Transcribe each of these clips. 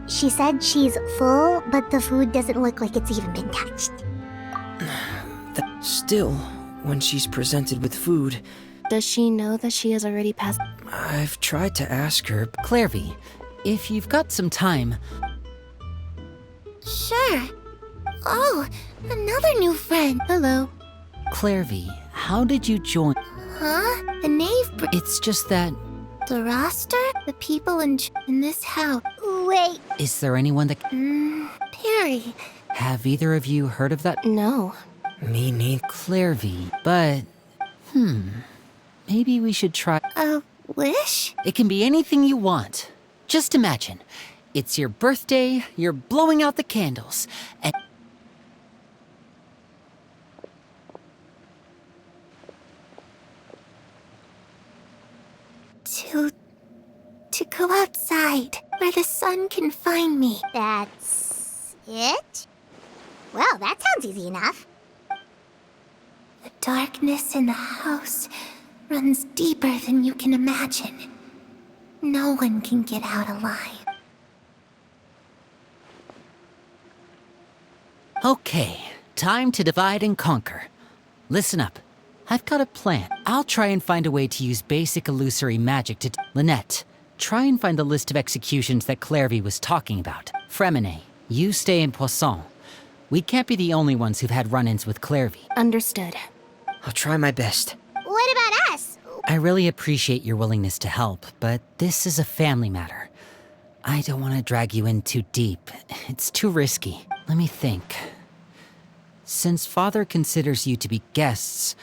She said she's full, but the food doesn't look like it's even been touched. Still, when she's presented with food... Does she know that she has already passed? I've tried to ask her... Clairvy, if you've got some time... Sure. Oh, another new friend. Hello. Clairvy, how did you join? Huh? The knave It's just that... The roster? The people in this house. Wait. Is there anyone that... Perry. Have either of you heard of that? No. Me neither. Clairvy, but... Maybe we should try... A wish? It can be anything you want. Just imagine. It's your birthday, you're blowing out the candles, and... To go outside, where the sun can find me. That's it? Well, that sounds easy enough. The darkness in the house runs deeper than you can imagine. No one can get out alive. Okay, time to divide and conquer. Listen up. I've got a plan. I'll try and find a way to use basic illusory magic to... Lynette, try and find the list of executions that Clairvy was talking about. Fremine, you stay in Poisson. We can't be the only ones who've had run-ins with Clairvy. Understood. I'll try my best. What about us? I really appreciate your willingness to help, but this is a family matter. I don't want to drag you in too deep. It's too risky. Let me think. Since Father considers you to be guests,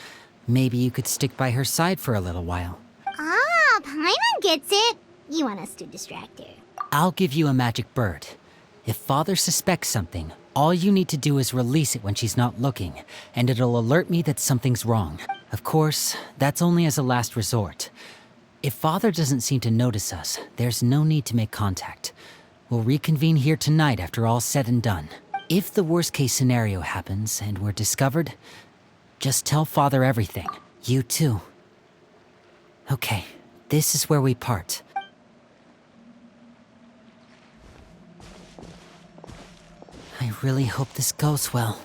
maybe you could stick by her side for a little while. Ah, Paimon gets it. You want us to distract her. I'll give you a magic bird. If Father suspects something, all you need to do is release it when she's not looking, and it'll alert me that something's wrong. Of course, that's only as a last resort. If Father doesn't seem to notice us, there's no need to make contact. We'll reconvene here tonight after all's said and done. If the worst-case scenario happens and we're discovered, just tell Father everything. You too. Okay, this is where we part. I really hope this goes well.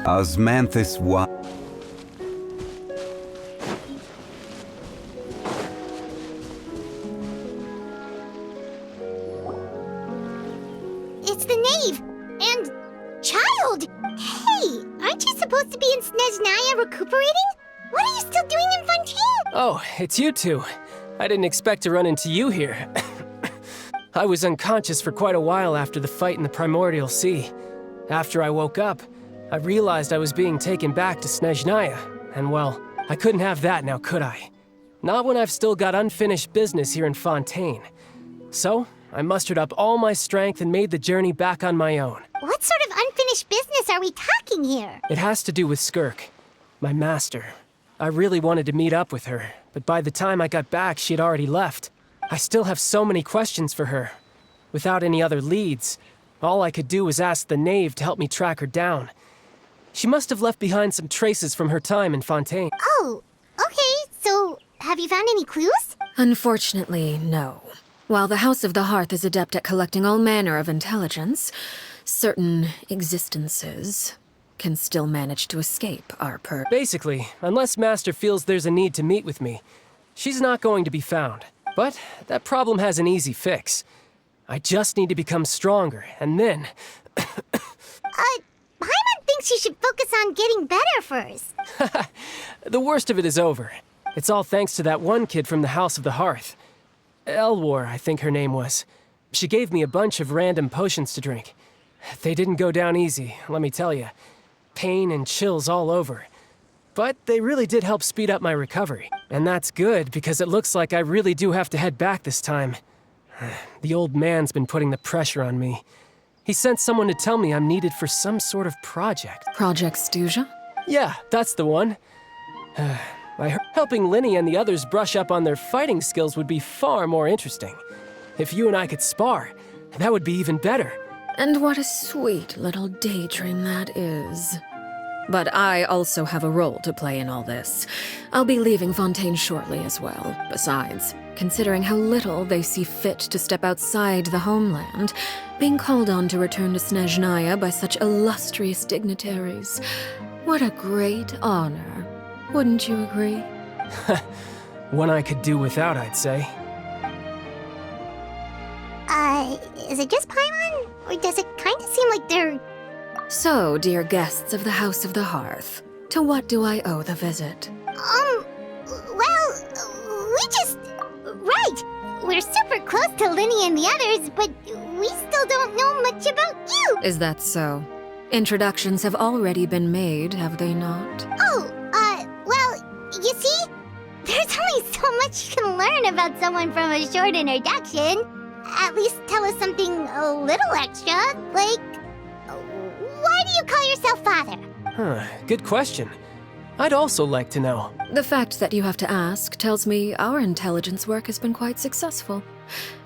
Osmanthus wa... It's the knave! And... child! Hey, aren't you supposed to be in Snezhnaya recuperating? What are you still doing in Fontaine? Oh, it's you two. I didn't expect to run into you here. I was unconscious for quite a while after the fight in the Primordial Sea. After I woke up, I realized I was being taken back to Snezhnaya, and well, I couldn't have that now, could I? Not when I've still got unfinished business here in Fontaine. So, I mustered up all my strength and made the journey back on my own. What sort of unfinished business are we talking here? It has to do with Skirk, my master. I really wanted to meet up with her, but by the time I got back, she had already left. I still have so many questions for her. Without any other leads, all I could do was ask the knave to help me track her down. She must have left behind some traces from her time in Fontaine. Oh, okay, so have you found any clues? Unfortunately, no. While the House of the Hearth is adept at collecting all manner of intelligence, certain existences can still manage to escape our purview. Basically, unless Master feels there's a need to meet with me, she's not going to be found. But that problem has an easy fix. I just need to become stronger, and then... Paimon thinks you should focus on getting better first. The worst of it is over. It's all thanks to that one kid from the House of the Hearth. Elwar, I think her name was. She gave me a bunch of random potions to drink. They didn't go down easy, let me tell you. Pain and chills all over. But they really did help speed up my recovery. And that's good, because it looks like I really do have to head back this time. The old man's been putting the pressure on me. He sent someone to tell me I'm needed for some sort of project. Project Stuja? Yeah, that's the one. I heard helping Linny and the others brush up on their fighting skills would be far more interesting. If you and I could spar, that would be even better. And what a sweet little daydream that is. But I also have a role to play in all this. I'll be leaving Fontaine shortly as well. Besides, considering how little they see fit to step outside the homeland, being called on to return to Snezhnaya by such illustrious dignitaries, what a great honor. Wouldn't you agree? One I could do without, I'd say. Is it just Paimon? Or does it kind of seem like they're... So, dear guests of the House of the Hearth, to what do I owe the visit? Well, we just... Right! We're super close to Linny and the others, but we still don't know much about you! Is that so? Introductions have already been made, have they not? Oh, well, you see? There's only so much you can learn about someone from a short introduction. At least tell us something a little extra, like... Why do you call yourself father? Good question. I'd also like to know. The fact that you have to ask tells me our intelligence work has been quite successful.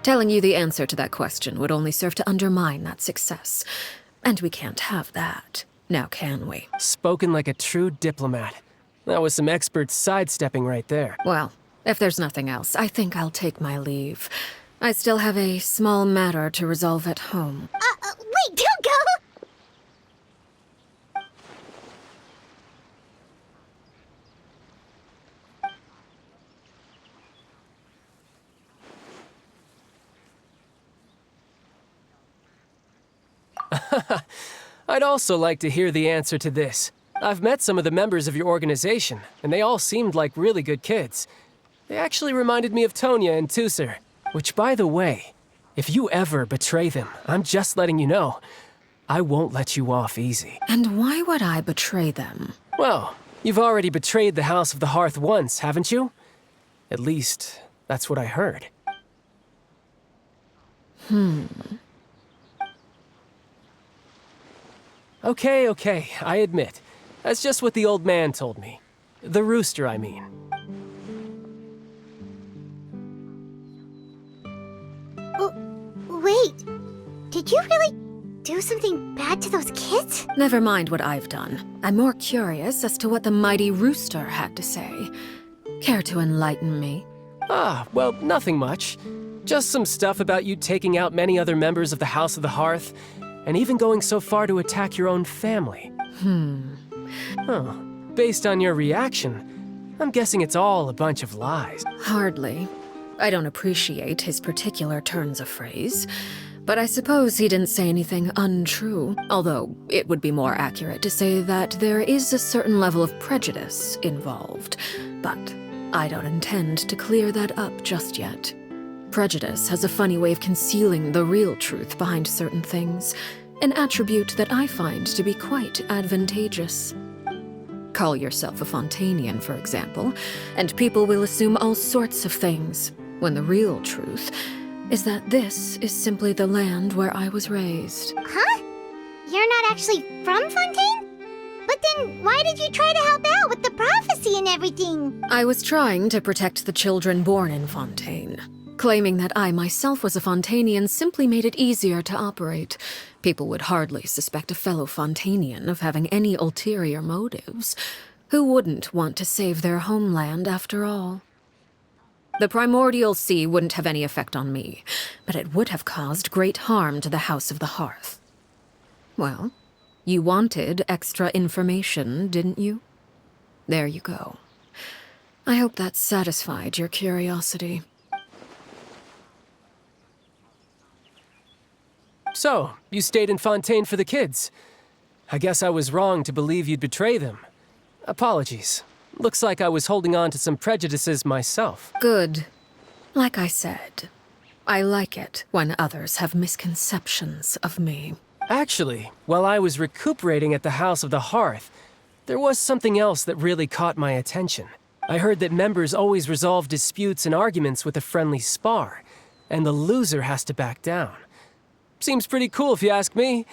Telling you the answer to that question would only serve to undermine that success. And we can't have that, now can we? Spoken like a true diplomat. That was some expert sidestepping right there. Well, if there's nothing else, I think I'll take my leave. I still have a small matter to resolve at home. Wait, don't go! I'd also like to hear the answer to this. I've met some of the members of your organization, and they all seemed like really good kids. They actually reminded me of Tonya and Tusser. Which, by the way, if you ever betray them, I'm just letting you know, I won't let you off easy. And why would I betray them? Well, you've already betrayed the House of the Hearth once, haven't you? At least, that's what I heard. Okay, I admit. That's just what the old man told me. The rooster, I mean. Wait, did you really do something bad to those kids? Never mind what I've done. I'm more curious as to what the mighty rooster had to say. Care to enlighten me? Well, nothing much. Just some stuff about you taking out many other members of the House of the Hearth, and even going so far to attack your own family. Based on your reaction, I'm guessing it's all a bunch of lies. Hardly. I don't appreciate his particular turns of phrase, but I suppose he didn't say anything untrue, although it would be more accurate to say that there is a certain level of prejudice involved, but I don't intend to clear that up just yet. Prejudice has a funny way of concealing the real truth behind certain things, an attribute that I find to be quite advantageous. Call yourself a Fontainian, for example, and people will assume all sorts of things, when the real truth is that this is simply the land where I was raised. Huh? You're not actually from Fontaine? But then why did you try to help out with the prophecy and everything? I was trying to protect the children born in Fontaine. Claiming that I myself was a Fontainian simply made it easier to operate. People would hardly suspect a fellow Fontainian of having any ulterior motives. Who wouldn't want to save their homeland after all? The primordial sea wouldn't have any effect on me, but it would have caused great harm to the House of the Hearth. Well, you wanted extra information, didn't you? There you go. I hope that satisfied your curiosity. So, you stayed in Fontaine for the kids. I guess I was wrong to believe you'd betray them. Apologies. Looks like I was holding on to some prejudices myself. Good. Like I said, I like it when others have misconceptions of me. Actually, while I was recuperating at the House of the Hearth, there was something else that really caught my attention. I heard that members always resolve disputes and arguments with a friendly spar, and the loser has to back down. Seems pretty cool if you ask me.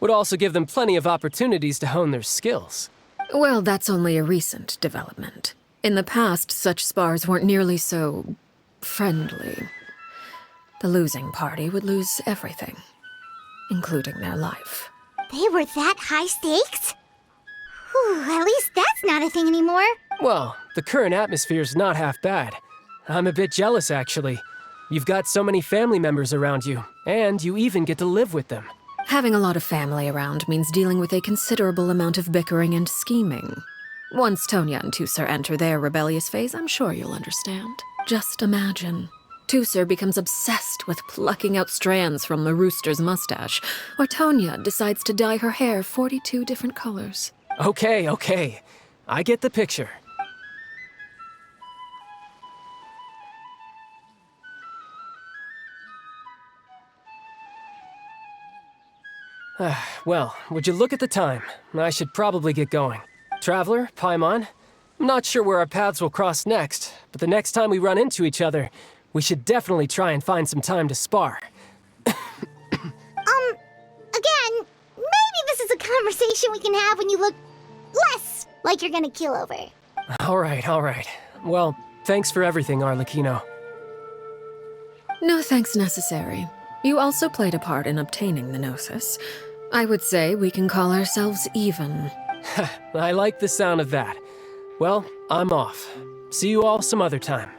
Would also give them plenty of opportunities to hone their skills. Well, that's only a recent development. In the past, such spars weren't nearly so friendly. The losing party would lose everything, including their life. They were that high stakes? Whew, at least that's not a thing anymore. Well, the current atmosphere's not half bad. I'm a bit jealous, actually. You've got so many family members around you, and you even get to live with them. Having a lot of family around means dealing with a considerable amount of bickering and scheming. Once Tonya and Tusser enter their rebellious phase, I'm sure you'll understand. Just imagine. Tusser becomes obsessed with plucking out strands from the rooster's mustache, or Tonya decides to dye her hair 42 different colors. Okay. I get the picture. Well, would you look at the time? I should probably get going. Traveler, Paimon, I'm not sure where our paths will cross next, but the next time we run into each other, we should definitely try and find some time to spar. Again, maybe this is a conversation we can have when you look less like you're gonna keel over. All right. Well, thanks for everything, Arlecchino. No thanks necessary. You also played a part in obtaining the Gnosis. I would say we can call ourselves even. I like the sound of that. Well, I'm off. See you all some other time.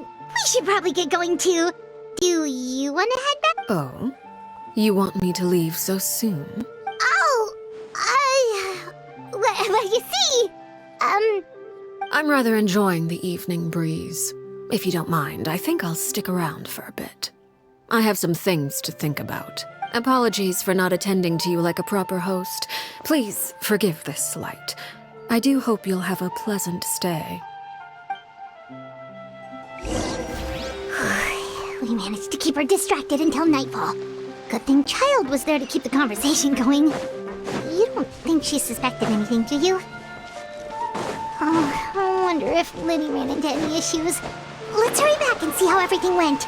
We should probably get going too. Do you want to head back? Oh? You want me to leave so soon? Well, you see, I'm rather enjoying the evening breeze. If you don't mind, I think I'll stick around for a bit. I have some things to think about. Apologies for not attending to you like a proper host. Please forgive this slight. I do hope you'll have a pleasant stay. we managed to keep her distracted until nightfall. Good thing Child was there to keep the conversation going. You don't think she suspected anything, do you? Oh, I wonder if Liddy ran into any issues. Let's hurry back and see how everything went.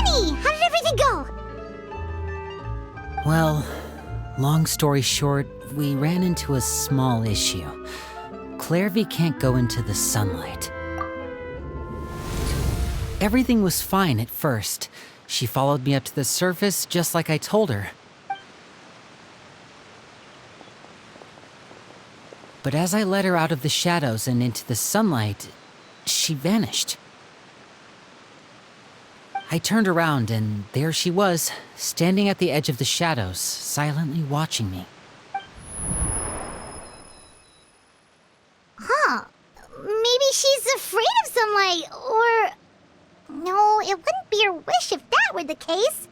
How did everything go? Well, long story short, we ran into a small issue. Clairvy can't go into the sunlight. Everything was fine at first. She followed me up to the surface just like I told her. But as I led her out of the shadows and into the sunlight, she vanished. I turned around and there she was, standing at the edge of the shadows, silently watching me. Huh. Maybe she's afraid of sunlight, or... No, it wouldn't be her wish if that were the case.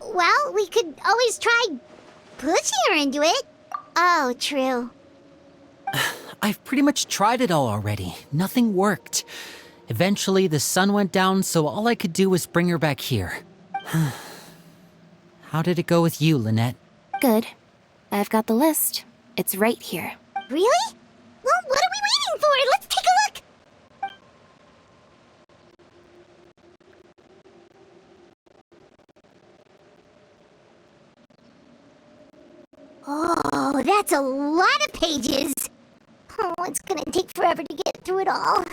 Well, we could always try pushing her into it. Oh, true. I've pretty much tried it all already. Nothing worked. Eventually, the sun went down, so all I could do was bring her back here. How did it go with you, Lynette? Good. I've got the list. It's right here. Really? Well, what are we waiting for? Let's take a look! Oh, that's a lot of pages! Oh, it's gonna take forever to get through it all.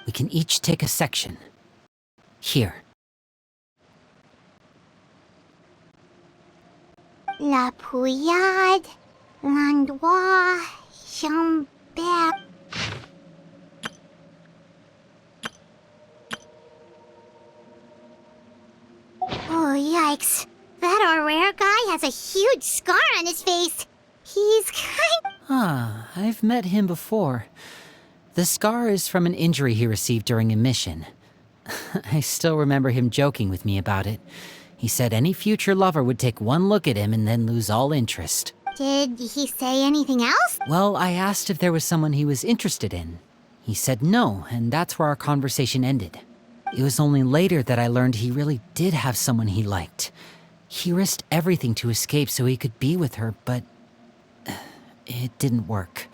We can each take a section. Here. La Pouillade, l'endroit, Chambert. Oh, yikes. That Aurore guy has a huge scar on his face. He's kind... Ah, I've met him before. The scar is from an injury he received during a mission. I still remember him joking with me about it. He said any future lover would take one look at him and then lose all interest. Did he say anything else? Well, I asked if there was someone he was interested in. He said no, and that's where our conversation ended. It was only later that I learned he really did have someone he liked. He risked everything to escape so he could be with her, but it didn't work.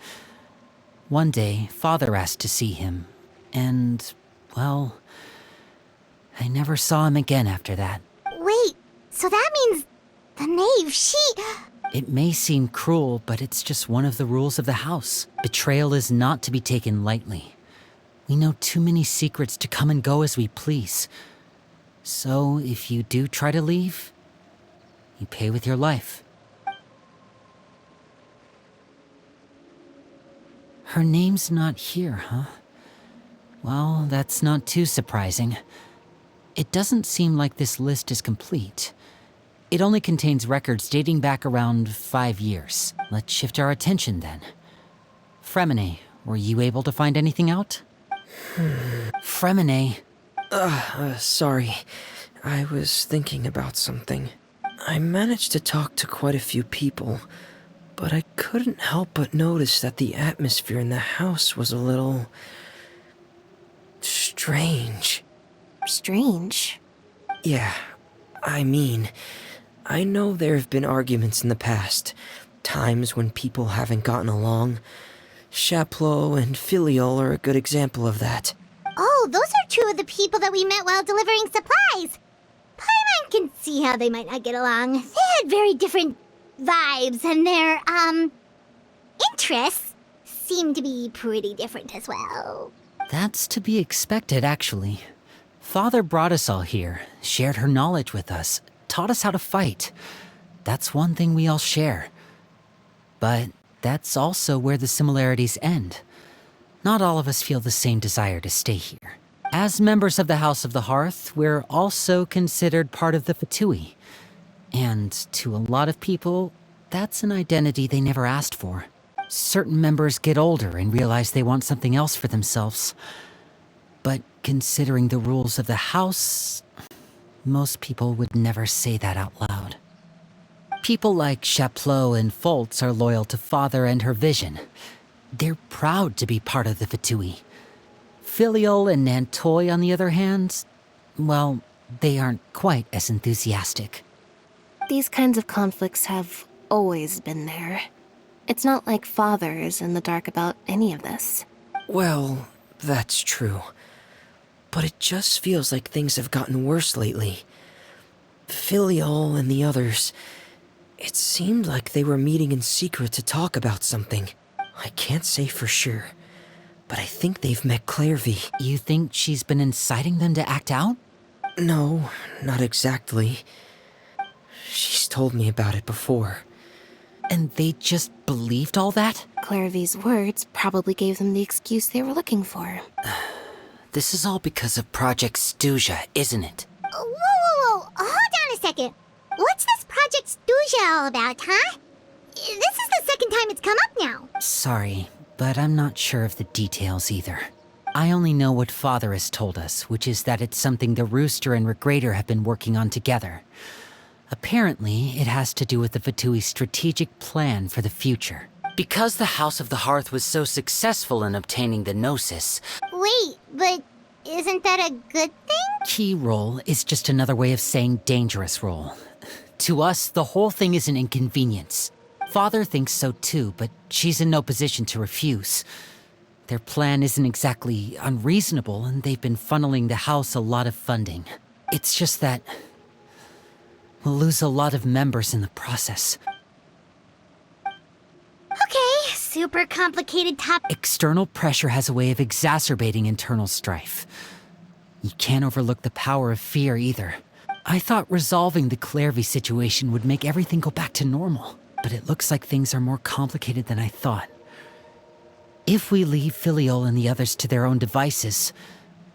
One day, Father asked to see him, and, well, I never saw him again after that. Wait, so that means the knave, she... It may seem cruel, but it's just one of the rules of the house. Betrayal is not to be taken lightly. We know too many secrets to come and go as we please. So, if you do try to leave, you pay with your life. Her name's not here, huh? Well, that's not too surprising. It doesn't seem like this list is complete. It only contains records dating back around 5 years. Let's shift our attention then. Fremine, were you able to find anything out? Fremine. Sorry. I was thinking about something. I managed to talk to quite a few people, but I couldn't help but notice that the atmosphere in the house was a little... strange. Strange. Yeah, I mean, I know there have been arguments in the past, times when people haven't gotten along. Chaplot and Filiol are a good example of that. Oh, those are two of the people that we met while delivering supplies. Paimon can see how they might not get along. They had very different vibes, and their, interests seem to be pretty different as well. That's to be expected, actually. Father brought us all here, shared her knowledge with us, taught us how to fight. That's one thing we all share. But that's also where the similarities end. Not all of us feel the same desire to stay here. As members of the House of the Hearth, we're also considered part of the Fatui. And to a lot of people, that's an identity they never asked for. Certain members get older and realize they want something else for themselves. But considering the rules of the house, most people would never say that out loud. People like Chaplot and Foltz are loyal to Father and her vision. They're proud to be part of the Fatui. Filiol and Nantoy, on the other hand, well, they aren't quite as enthusiastic. These kinds of conflicts have always been there. It's not like Father is in the dark about any of this. Well, that's true. But it just feels like things have gotten worse lately. Filiol and the others, it seemed like they were meeting in secret to talk about something. I can't say for sure, but I think they've met Clairvy. You think she's been inciting them to act out? No, not exactly. She's told me about it before. And they just believed all that? Clairvy's words probably gave them the excuse they were looking for. This is all because of Project Stuja, isn't it? Whoa. Hold on a second. What's this Project Stuja all about, huh? This is the second time it's come up now. Sorry, but I'm not sure of the details either. I only know what Father has told us, which is that it's something the Rooster and Regrader have been working on together. Apparently, it has to do with the Fatui's strategic plan for the future. Because the House of the Hearth was so successful in obtaining the Gnosis, Wait, but isn't that a good thing? key role is just another way of saying dangerous role. To us, the whole thing is an inconvenience. Father thinks so too, but she's in no position to refuse. Their plan isn't exactly unreasonable, and they've been funneling the house a lot of funding. It's just that we'll lose a lot of members in the process. Okay, super complicated topic. External pressure has a way of exacerbating internal strife. You can't overlook the power of fear either. I thought resolving the Clairvy situation would make everything go back to normal, but it looks like things are more complicated than I thought. If we leave Filiol and the others to their own devices,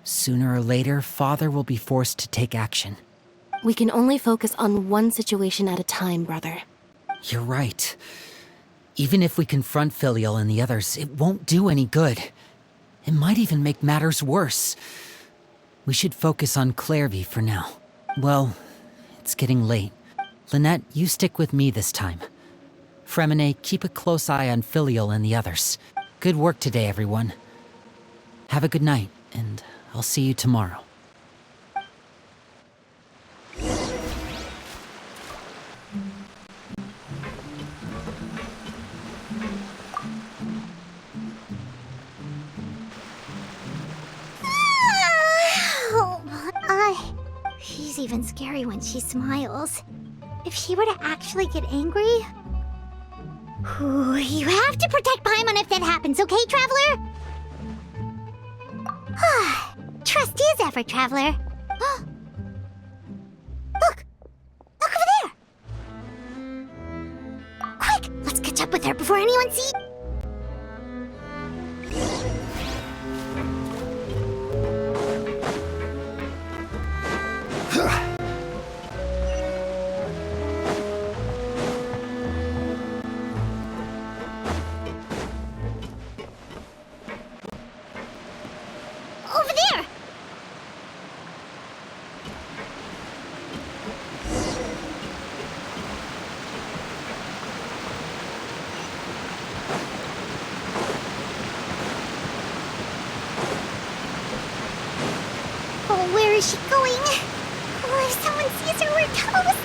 sooner or later, Father will be forced to take action. We can only focus on one situation at a time, brother. You're right. Even if we confront Filiol and the others, it won't do any good. It might even make matters worse. We should focus on Clairvy for now. Well, it's getting late. Lynette, you stick with me this time. Fremine, keep a close eye on Filiol and the others. Good work today, everyone. Have a good night, and I'll see you tomorrow. She's even scary when she smiles. If she were to actually get angry... You have to protect Paimon if that happens, okay, Traveler? Trust is ever, Traveler. Look! Look over there! Quick! Let's catch up with her before anyone sees... Over there! Oh, where is she going? Oh, if someone sees her, we're toast!